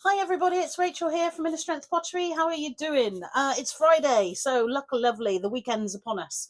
Hi everybody, it's Rachel here from Inner Strength Pottery. How are you doing? It's Friday, so lucky lovely, the weekend's upon us.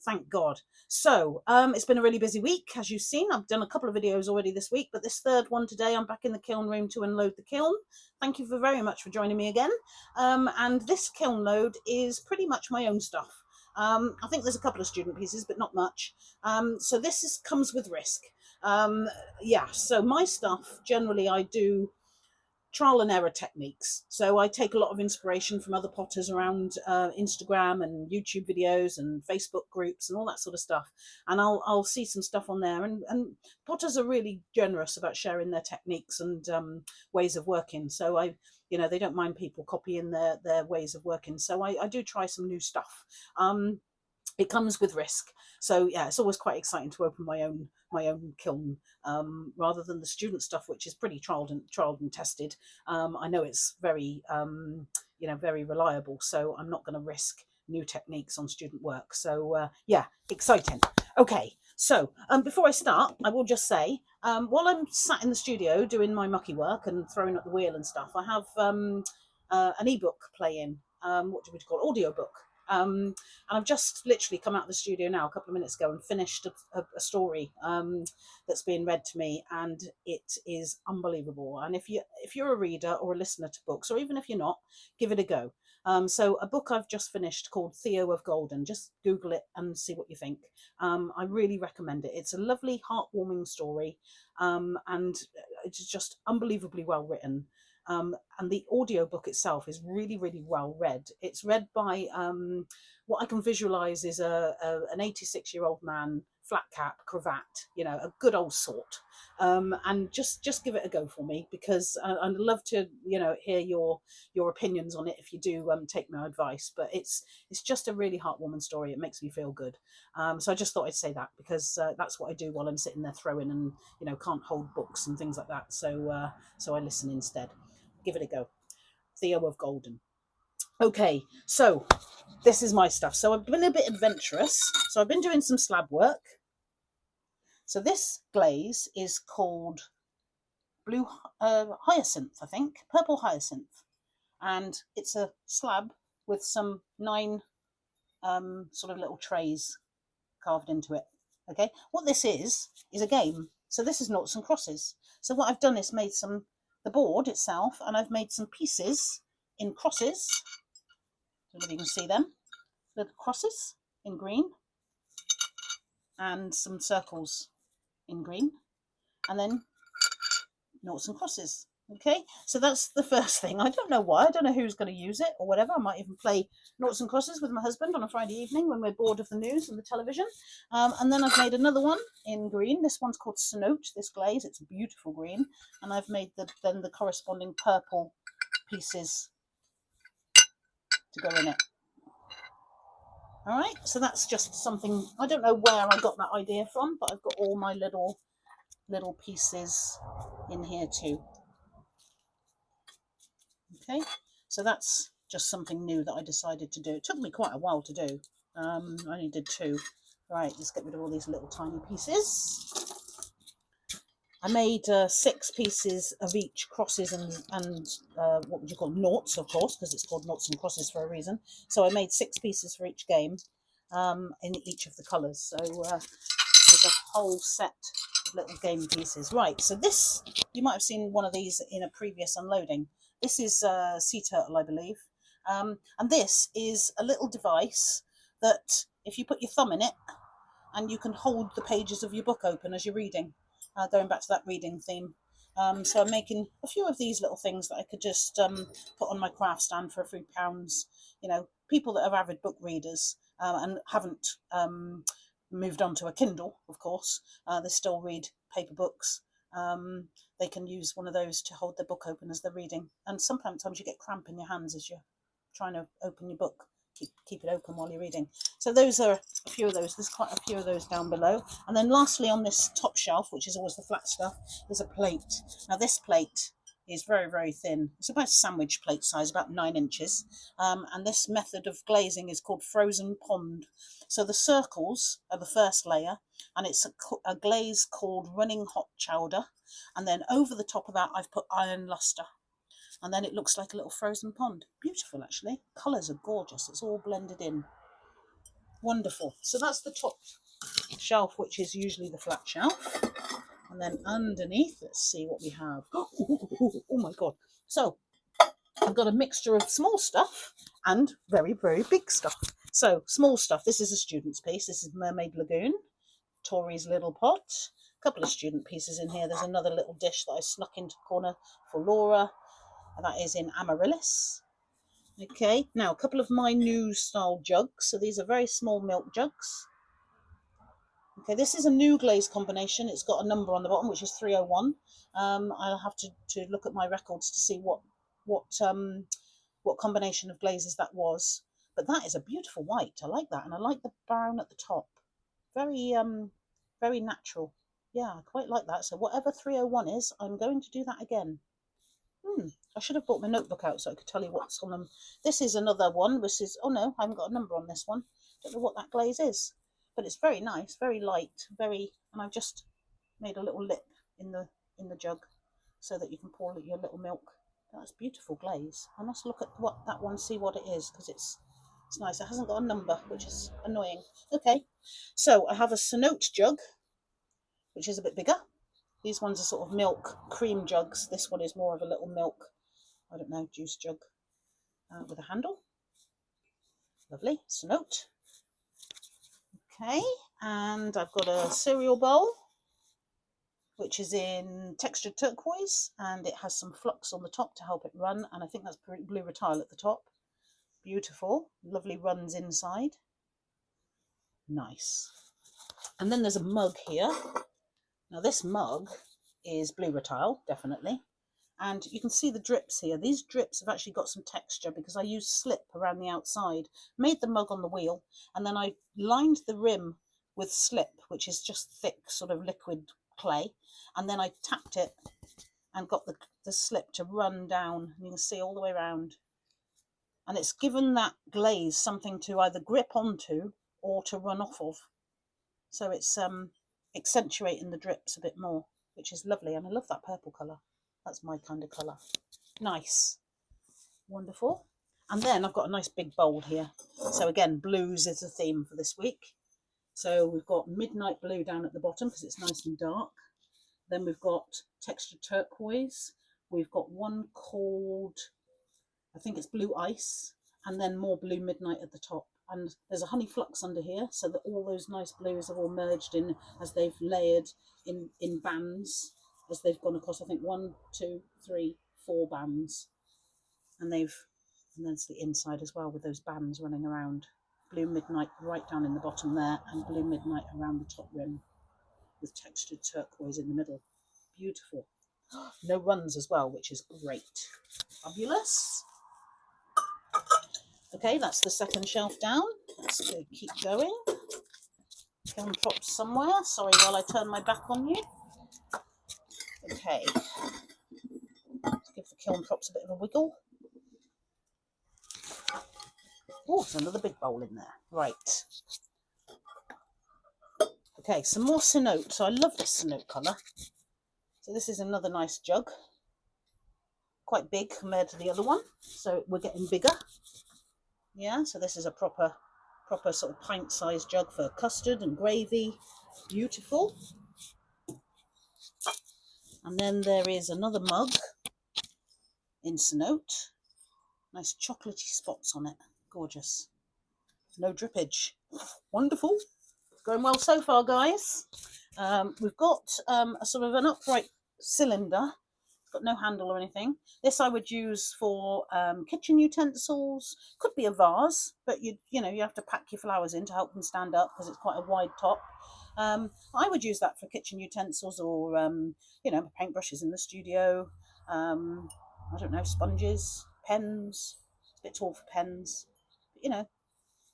Thank God. So, it's been a really busy week, as you've seen. I've done a couple of videos already this week, but this third one today, I'm back in the kiln room to unload the kiln. Thank you very much for joining me again. And this kiln load is pretty much my own stuff. I think there's a couple of student pieces, but not much. So comes with risk. Yeah, so my stuff, generally I do trial and error techniques. So I take a lot of inspiration from other potters around Instagram and YouTube videos and Facebook groups and all that sort of stuff. And I'll see some stuff on there. And potters are really generous about sharing their techniques and ways of working. So they don't mind people copying their ways of working. So I do try some new stuff. It comes with risk, so yeah, it's always quite exciting to open my own kiln, rather than the student stuff, which is pretty tried and tested. I know it's very very reliable, so I'm not going to risk new techniques on student work. So yeah, exciting. Okay, so before I start, I will just say, while I'm sat in the studio doing my mucky work and throwing up the wheel and stuff, I have an ebook playing. What do we call it? Audiobook. And I've just literally come out of the studio now a couple of minutes ago and finished a story that's being read to me, and it is unbelievable. And if you're a reader or a listener to books, or even if you're not, give it a go. So a book I've just finished called Theo of Golden. Just Google it and see what you think. I really recommend it. It's a lovely, heartwarming story, and it's just unbelievably well written. And the audiobook itself is really, really well read. It's read by what I can visualize is an 86-year-old man, flat cap, cravat, a good old sort. And just give it a go for me, because I'd love to hear your opinions on it if you do take my advice. But it's just a really heartwarming story. It makes me feel good. So I just thought I'd say that, because that's what I do while I'm sitting there throwing and can't hold books and things like that. So I listen instead. Give it a go. Theo of Golden. Okay, so this is my stuff. So I've been a bit adventurous. So I've been doing some slab work. So this glaze is called blue hyacinth, I think, purple hyacinth, and it's a slab with some 9 sort of little trays carved into it. Okay, what this is a game. So this is noughts and crosses. So what I've done is made the board itself, and I've made some pieces in crosses. I don't know if you can see them. Little crosses in green, and some circles in green, and then noughts and crosses. Okay, so that's the first thing. I don't know why. I don't know who's going to use it or whatever. I might even play noughts and crosses with my husband on a Friday evening when we're bored of the news and the television. And then I've made another one in green. This one's called Snote, this glaze. It's a beautiful green. And I've made then the corresponding purple pieces to go in it. All right, so that's just something. I don't know where I got that idea from, but I've got all my little pieces in here too. Okay, so that's just something new that I decided to do. It took me quite a while to do. I only did 2. Right, let's get rid of all these little tiny pieces. I made 6 pieces of each, crosses and what would you call noughts, of course, because it's called noughts and crosses for a reason. So I made 6 pieces for each game in each of the colours. So there's a whole set of little game pieces. Right, so this, you might have seen one of these in a previous unloading. This is sea turtle, I believe. And this is a little device that if you put your thumb in it, and you can hold the pages of your book open as you're reading, going back to that reading theme. So I'm making a few of these little things that I could just put on my craft stand for a few pounds. People that are avid book readers and haven't moved on to a Kindle, of course, they still read paper books. They can use one of those to hold their book open as they're reading. And sometimes you get cramp in your hands as you're trying to open your book. Keep it open while you're reading. So those are a few of those. There's quite a few of those down below. And then lastly, on this top shelf, which is always the flat stuff, there's a plate. Now this plate is very, very thin. It's about sandwich plate size, about 9 inches. And this method of glazing is called frozen pond. So the circles are the first layer, and it's a glaze called running hot chowder. And then over the top of that, I've put iron luster. And then it looks like a little frozen pond. Beautiful, actually. Colours are gorgeous. It's all blended in. Wonderful. So that's the top shelf, which is usually the flat shelf. And then underneath, let's see what we have. Oh my God. So I've got a mixture of small stuff and very, very big stuff. So small stuff, this is a student's piece. This is Mermaid Lagoon, Tori's Little Pot. A couple of student pieces in here. There's another little dish that I snuck into the corner for Laura. And that is in Amaryllis. Okay, now a couple of my new style jugs. So these are very small milk jugs. Okay, this is a new glaze combination. It's got a number on the bottom, which is 301. I'll have to look at my records to see what combination of glazes that was. But that is a beautiful white. I like that, and I like the brown at the top. Very very natural. Yeah, I quite like that. So whatever 301 is, I'm going to do that again. I should have brought my notebook out so I could tell you what's on them. This is another one. This is, oh no, I haven't got a number on this one. Don't know what that glaze is, but it's very nice, very light, very. And I've just made a little lip in the jug so that you can pour your little milk. That's beautiful glaze. I must look at what that one, see what it is, because it's nice. It hasn't got a number, which is annoying. Okay, so I have a Cenote jug, which is a bit bigger. These ones are sort of milk cream jugs. This one is more of a little milk, I don't know, juice jug with a handle. Lovely, Cenote. Okay, and I've got a cereal bowl, which is in textured turquoise, and it has some flux on the top to help it run, and I think that's blue rutile at the top. Beautiful, lovely runs inside. Nice. And then there's a mug here. Now this mug is blue rutile, definitely. And you can see the drips here. These drips have actually got some texture because I used slip around the outside, made the mug on the wheel, and then I lined the rim with slip, which is just thick sort of liquid clay. And then I tapped it and got the slip to run down. You can see all the way around. And it's given that glaze something to either grip onto or to run off of. So it's accentuating the drips a bit more, which is lovely. And I love that purple colour. That's my kind of colour. Nice. Wonderful. And then I've got a nice big bowl here. So again, blues is the theme for this week. So we've got midnight blue down at the bottom because it's nice and dark. Then we've got textured turquoise. We've got one called, I think it's blue ice, and then more blue midnight at the top. And there's a honey flux under here, so that all those nice blues have all merged in as they've layered in bands, as they've gone across, I think 1, 2, 3, 4 bands. And then it's the inside as well with those bands running around. Blue midnight right down in the bottom there, and blue midnight around the top rim with textured turquoise in the middle. Beautiful. No runs as well, which is great. Fabulous. Okay, that's the second shelf down. Let's keep going. Kiln props somewhere. Sorry while I turn my back on you. Okay. Let's give the kiln props a bit of a wiggle. Oh, there's another big bowl in there. Right. Okay, some more Cenote. So I love this Cenote colour. So this is another nice jug. Quite big compared to the other one. So we're getting bigger. Yeah, so this is a proper sort of pint-sized jug for custard and gravy. Beautiful. And then there is another mug in Cenote. Nice chocolatey spots on it. Gorgeous. No drippage. Wonderful. Going well so far, guys. We've got a sort of an upright cylinder. It's got no handle or anything. This I would use for kitchen utensils. Could be a vase, but you have to pack your flowers in to help them stand up because it's quite a wide top. I would use that for kitchen utensils or paintbrushes in the studio. I don't know, sponges, pens. It's a bit tall for pens, but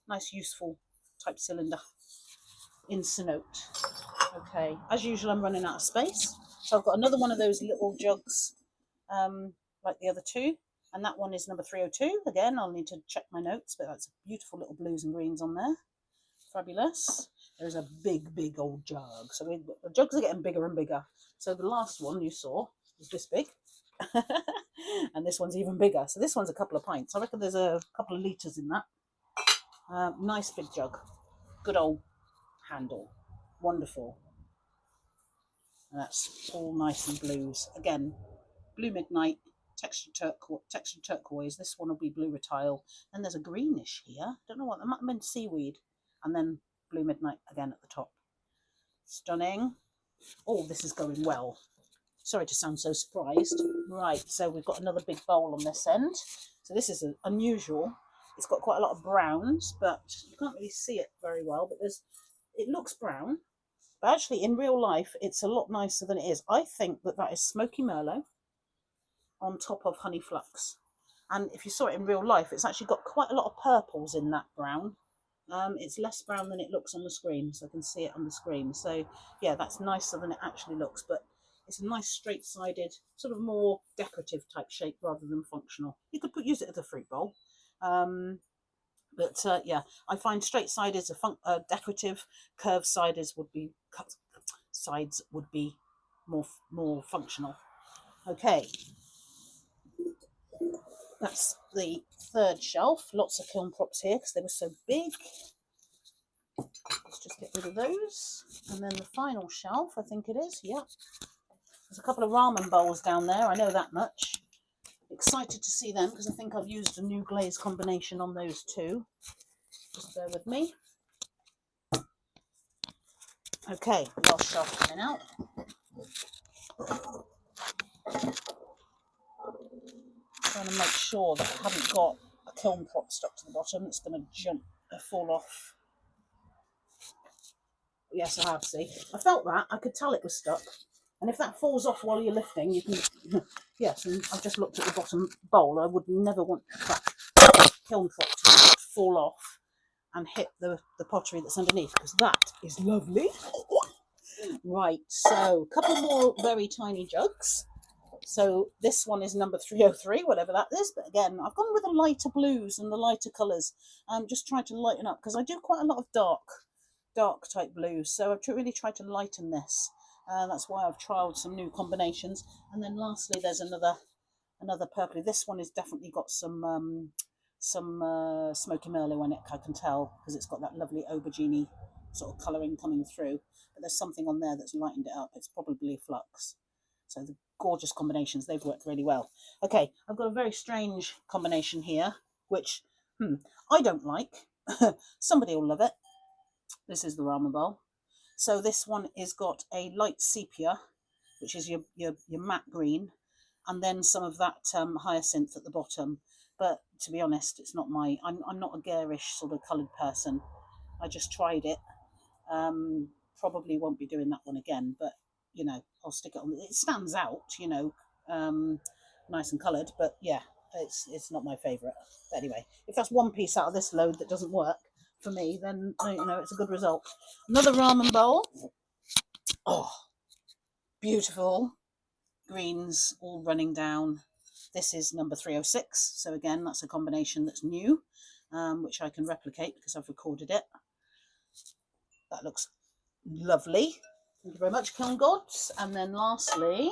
nice useful type cylinder in Cenote. Okay, as usual, I'm running out of space, so I've got another one of those little jugs, like the other two, and that one is number 302. Again, I'll need to check my notes, but that's beautiful little blues and greens on there. Fabulous. There's a big old jug. So the jugs are getting bigger and bigger. So the last one you saw was this big. And this one's even bigger. So this one's a couple of pints. I reckon there's a couple of litres in that. Nice big jug. Good old handle. Wonderful. And that's all nice and blues. Again, blue midnight, textured turquoise. This one will be blue rutile. Then there's a greenish here. Don't know what, that might have been seaweed. And then blue midnight again at the top. Stunning. Oh, this is going well. Sorry to sound so surprised. Right, so we've got another big bowl on this end. So this is unusual. It's got quite a lot of browns, but you can't really see it very well. But it looks brown. But actually, in real life, it's a lot nicer than it is. I think that is smoky Merlot on top of honey flux. And if you saw it in real life, it's actually got quite a lot of purples in that brown. It's less brown than it looks on the screen, so I can see it on the screen. So yeah, that's nicer than it actually looks, but it's a nice straight-sided, sort of more decorative type shape rather than functional. You could use it as a fruit bowl. Yeah, I find straight sided are decorative, curved sides would be more functional. Okay, that's the third shelf. Lots of kiln props here because they were so big. Let's just get rid of those. And then the final shelf, I think it is. Yeah, there's a couple of ramen bowls down there. I know that much. Excited to see them because I think I've used a new glaze combination on those too. Just bear with me. Okay, last shelf coming out. Trying to make sure that I haven't got a kiln prop stuck to the bottom that's going to fall off. Yes, I have, see. I felt that. I could tell it was stuck. And if that falls off while you're lifting, you can... Yes, and I've just looked at the bottom bowl. I would never want that kiln prop to fall off and hit the pottery that's underneath, because that is lovely. Right, so a couple more very tiny jugs. So this one is number 303, whatever that is. But again, I've gone with the lighter blues and the lighter colours. I'm just trying to lighten up because I do quite a lot of dark type blues. So I've really tried to lighten this. That's why I've trialled some new combinations. And then lastly, there's another purpley. This one has definitely got some smoky Merlot in it, I can tell, because it's got that lovely aubergine sort of colouring coming through. But there's something on there that's lightened it up. It's probably flux. So the gorgeous combinations, they've worked really well. Okay, I've got a very strange combination here, which I don't like. Somebody will love it. This is the ramen bowl. So this one is got a light sepia, which is your matte green, and then some of that hyacinth at the bottom. But to be honest, it's not I'm not a garish sort of coloured person. I just tried it. Probably won't be doing that one again, but you know, I'll stick it on. It stands out, you know, nice and coloured, but yeah, it's not my favourite. But anyway, if that's one piece out of this load that doesn't work for me, then you know, it's a good result. Another ramen bowl. Oh, beautiful greens all running down. This is number 306. So again, that's a combination that's new, which I can replicate because I've recorded it. That looks lovely. Thank you very much, Kiln Gods. And then lastly,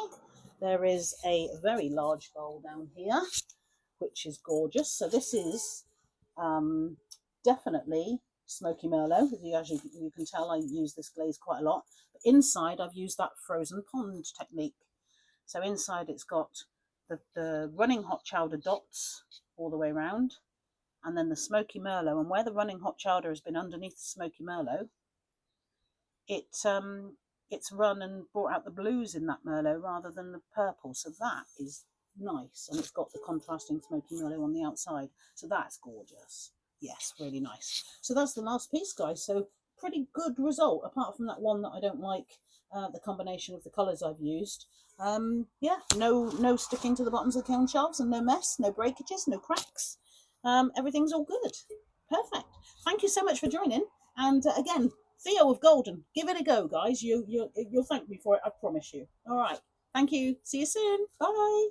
there is a very large bowl down here, which is gorgeous. So this is definitely smoky Merlot. As you can tell, I use this glaze quite a lot. But inside, I've used that frozen pond technique. So inside, it's got the running hot chowder dots all the way around, and then the smoky Merlot. And where the running hot chowder has been underneath the smoky Merlot, it's run and brought out the blues in that Merlot rather than the purple. So that is nice. And it's got the contrasting smoky Merlot on the outside. So that's gorgeous. Yes, really nice. So that's the last piece, guys. So pretty good result, apart from that one that I don't like, the combination of the colours I've used. Yeah, no sticking to the bottoms of the kiln shelves and no mess, no breakages, no cracks. Everything's all good. Perfect. Thank you so much for joining. And again, Theo of Golden, give it a go, guys. You'll thank me for it, I promise you. All right. Thank you. See you soon. Bye.